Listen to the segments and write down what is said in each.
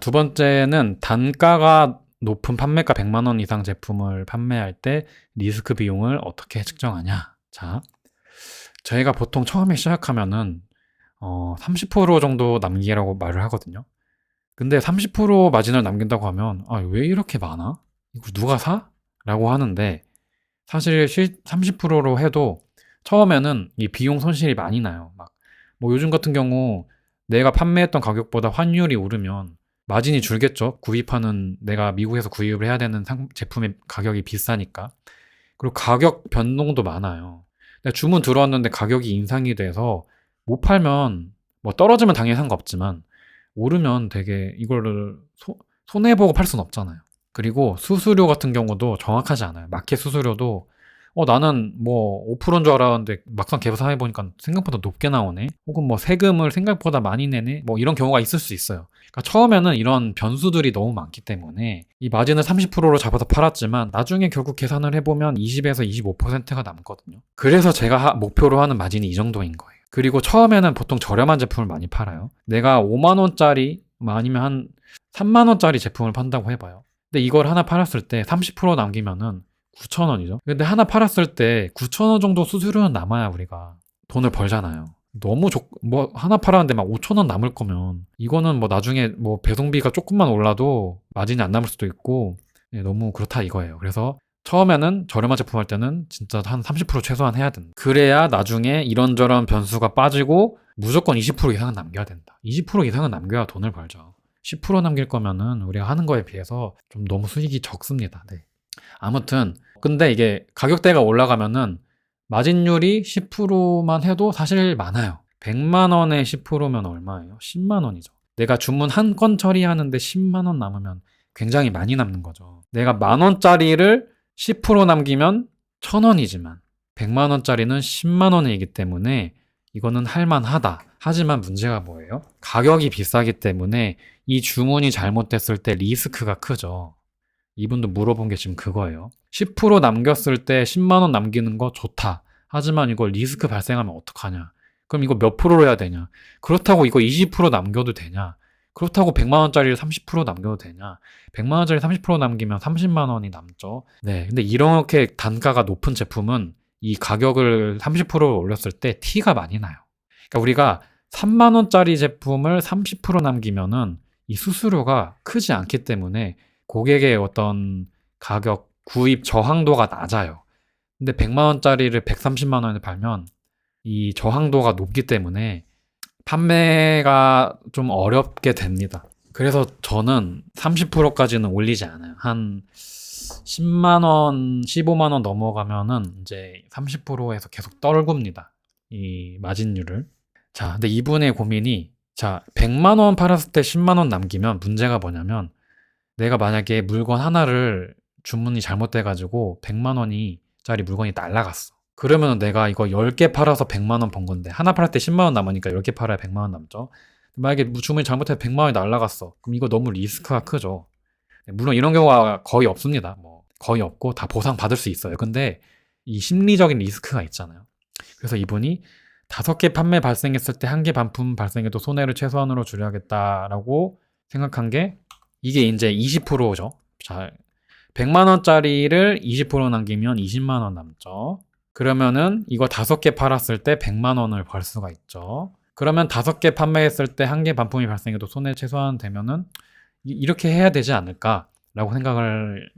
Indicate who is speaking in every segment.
Speaker 1: 두 번째는 단가가 높은 판매가 100만 원 이상 제품을 판매할 때 리스크 비용을 어떻게 측정하냐. 자, 저희가 보통 처음에 시작하면은 30% 정도 남기라고 말을 하거든요. 근데 30% 마진을 남긴다고 하면 왜 이렇게 많아? 이거 누가 사? 라고 하는데 사실 30%로 해도 처음에는 이 비용 손실이 많이 나요. 막 뭐 요즘 같은 경우 내가 판매했던 가격보다 환율이 오르면 마진이 줄겠죠. 구입하는 내가 미국에서 구입을 해야 되는 제품의 가격이 비싸니까. 그리고 가격 변동도 많아요. 내가 주문 들어왔는데 가격이 인상이 돼서 못 팔면 뭐 떨어지면 당연히 상관없지만 오르면 되게 이거를 손해보고 팔 수는 없잖아요. 그리고 수수료 같은 경우도 정확하지 않아요. 마켓 수수료도 나는 뭐 5%인 줄 알았는데 막상 계산해 보니까 생각보다 높게 나오네. 혹은 뭐 세금을 생각보다 많이 내네. 뭐 이런 경우가 있을 수 있어요. 그러니까 처음에는 이런 변수들이 너무 많기 때문에 이 마진을 30%로 잡아서 팔았지만 나중에 결국 계산을 해보면 20에서 25%가 남거든요. 그래서 제가 목표로 하는 마진이 이 정도인 거예요. 그리고 처음에는 보통 저렴한 제품을 많이 팔아요. 내가 5만 원짜리 아니면 한 3만 원짜리 제품을 판다고 해봐요. 근데 이걸 하나 팔았을 때 30% 남기면은 9천 원이죠. 근데 하나 팔았을 때 9천 원 정도 수수료는 남아야 우리가 돈을 벌잖아요. 너무 뭐 하나 팔았는데 막 5천 원 남을 거면 이거는 뭐 나중에 뭐 배송비가 조금만 올라도 마진이 안 남을 수도 있고 너무 그렇다 이거예요. 그래서 처음에는 저렴한 제품 할 때는 진짜 한 30% 최소한 해야 된다. 그래야 나중에 이런저런 변수가 빠지고 무조건 20% 이상은 남겨야 된다. 20% 이상은 남겨야 돈을 벌죠. 10% 남길 거면은 우리가 하는 거에 비해서 좀 너무 수익이 적습니다. 네. 아무튼 근데 이게 가격대가 올라가면은 마진율이 10%만 해도 사실 많아요. 100만 원에 10%면 얼마예요? 10만 원이죠. 내가 주문 한 건 처리하는데 10만 원 남으면 굉장히 많이 남는 거죠. 내가 만 원짜리를 10% 남기면 1,000원이지만 100만 원짜리는 10만 원이기 때문에 이거는 할만하다. 하지만 문제가 뭐예요? 가격이 비싸기 때문에 이 주문이 잘못됐을 때 리스크가 크죠. 이분도 물어본 게 지금 그거예요. 10% 남겼을 때 10만 원 남기는 거 좋다. 하지만 이거 리스크 발생하면 어떡하냐? 그럼 이거 몇 프로로 해야 되냐? 그렇다고 이거 20% 남겨도 되냐? 그렇다고 100만 원짜리를 30% 남겨도 되냐? 100만 원짜리 30% 남기면 30만 원이 남죠. 네. 근데 이렇게 단가가 높은 제품은 이 가격을 30%를 올렸을 때 티가 많이 나요. 그러니까 우리가 3만 원짜리 제품을 30% 남기면은 이 수수료가 크지 않기 때문에 고객의 어떤 가격 구입 저항도가 낮아요. 근데 100만 원짜리를 130만 원에 팔면 이 저항도가 높기 때문에 판매가 좀 어렵게 됩니다. 그래서 저는 30%까지는 올리지 않아요. 한 10만 원, 15만 원 넘어가면은 이제 30%에서 계속 떨굽니다. 이 마진율을. 자, 근데 이분의 고민이 100만 원 팔았을 때 10만 원 남기면 문제가 뭐냐면 내가 만약에 물건 하나를 주문이 잘못돼가지고 100만 원이 짜리 물건이 날라갔어. 그러면 내가 이거 10개 팔아서 100만 원 번 건데 하나 팔 때 10만 원 남으니까 10개 팔아야 100만 원 남죠. 만약에 주문이 잘못해서 100만 원이 날라갔어. 그럼 이거 너무 리스크가 크죠. 물론 이런 경우가 거의 없습니다. 뭐 거의 없고 다 보상 받을 수 있어요. 근데 이 심리적인 리스크가 있잖아요. 그래서 이분이 5개 판매 발생했을 때 1개 반품 발생해도 손해를 최소한으로 줄여야겠다라고 생각한 게 이게 이제 20%죠. 자, 100만 원짜리를 20% 남기면 20만 원 남죠. 그러면은 이거 5개 팔았을 때 100만 원을 벌 수가 있죠. 그러면 5개 판매했을 때 1개 반품이 발생해도 손해 최소한 되면은 이렇게 해야 되지 않을까라고 생각을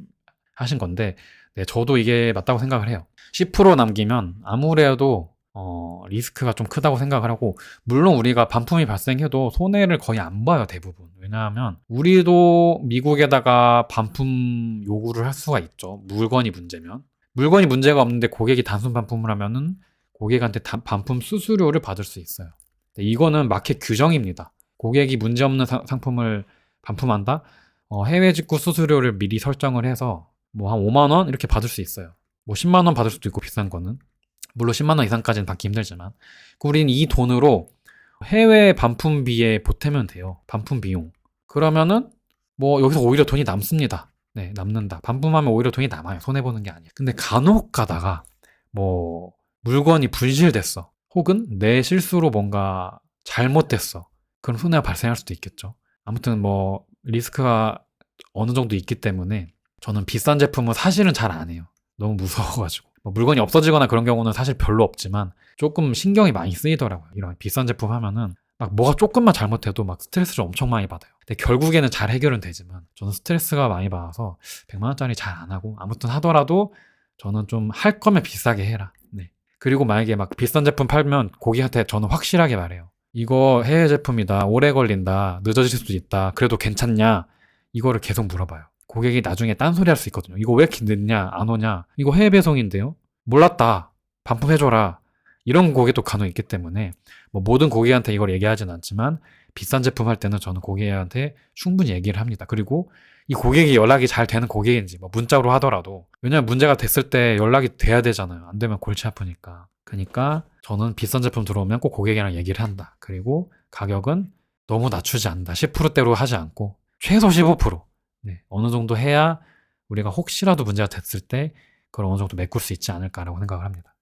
Speaker 1: 하신 건데, 네, 저도 이게 맞다고 생각을 해요. 10% 남기면 아무래도 리스크가 좀 크다고 생각을 하고, 물론 우리가 반품이 발생해도 손해를 거의 안 봐요, 대부분. 왜냐하면 우리도 미국에다가 반품 요구를 할 수가 있죠. 물건이 문제면. 물건이 문제가 없는데 고객이 단순 반품을 하면은 고객한테 반품 수수료를 받을 수 있어요. 이거는 마켓 규정입니다. 고객이 문제없는 상품을 반품한다? 해외 직구 수수료를 미리 설정을 해서 뭐 한 5만 원 이렇게 받을 수 있어요. 뭐 10만 원 받을 수도 있고 비싼 거는. 물론 10만 원 이상까지는 받기 힘들지만 우린 이 돈으로 해외 반품비에 보태면 돼요. 반품 비용. 그러면은 뭐 여기서 오히려 돈이 남습니다. 네, 남는다. 반품하면 오히려 돈이 남아요. 손해보는 게 아니에요. 근데 간혹 가다가 뭐 물건이 분실됐어. 혹은 내 실수로 뭔가 잘못됐어. 그럼 손해가 발생할 수도 있겠죠. 아무튼 뭐 리스크가 어느 정도 있기 때문에 저는 비싼 제품은 사실은 잘 안 해요. 너무 무서워가지고. 뭐 물건이 없어지거나 그런 경우는 사실 별로 없지만 조금 신경이 많이 쓰이더라고요. 이런 비싼 제품 하면은 막 뭐가 조금만 잘못해도 막 스트레스를 엄청 많이 받아요. 근데 결국에는 잘 해결은 되지만 저는 스트레스가 많이 받아서 100만 원짜리 잘 안 하고, 아무튼 하더라도 저는 좀 할 거면 비싸게 해라. 네. 그리고 만약에 막 비싼 제품 팔면 고객한테 저는 확실하게 말해요. 이거 해외 제품이다. 오래 걸린다. 늦어질 수도 있다. 그래도 괜찮냐? 이거를 계속 물어봐요. 고객이 나중에 딴소리 할 수 있거든요. 이거 왜 이렇게 늦냐? 안 오냐? 이거 해외 배송인데요? 몰랐다. 반품해줘라. 이런 고객도 간혹 있기 때문에 뭐 모든 고객한테 이걸 얘기하진 않지만 비싼 제품 할 때는 저는 고객한테 충분히 얘기를 합니다. 그리고 이 고객이 연락이 잘 되는 고객인지 뭐 문자로 하더라도, 왜냐면 문제가 됐을 때 연락이 돼야 되잖아요. 안 되면 골치 아프니까. 그러니까 저는 비싼 제품 들어오면 꼭 고객이랑 얘기를 한다. 그리고 가격은 너무 낮추지 않는다. 10%대로 하지 않고 최소 15%. 네, 어느 정도 해야 우리가 혹시라도 문제가 됐을 때 그걸 어느 정도 메꿀 수 있지 않을까라고 생각을 합니다.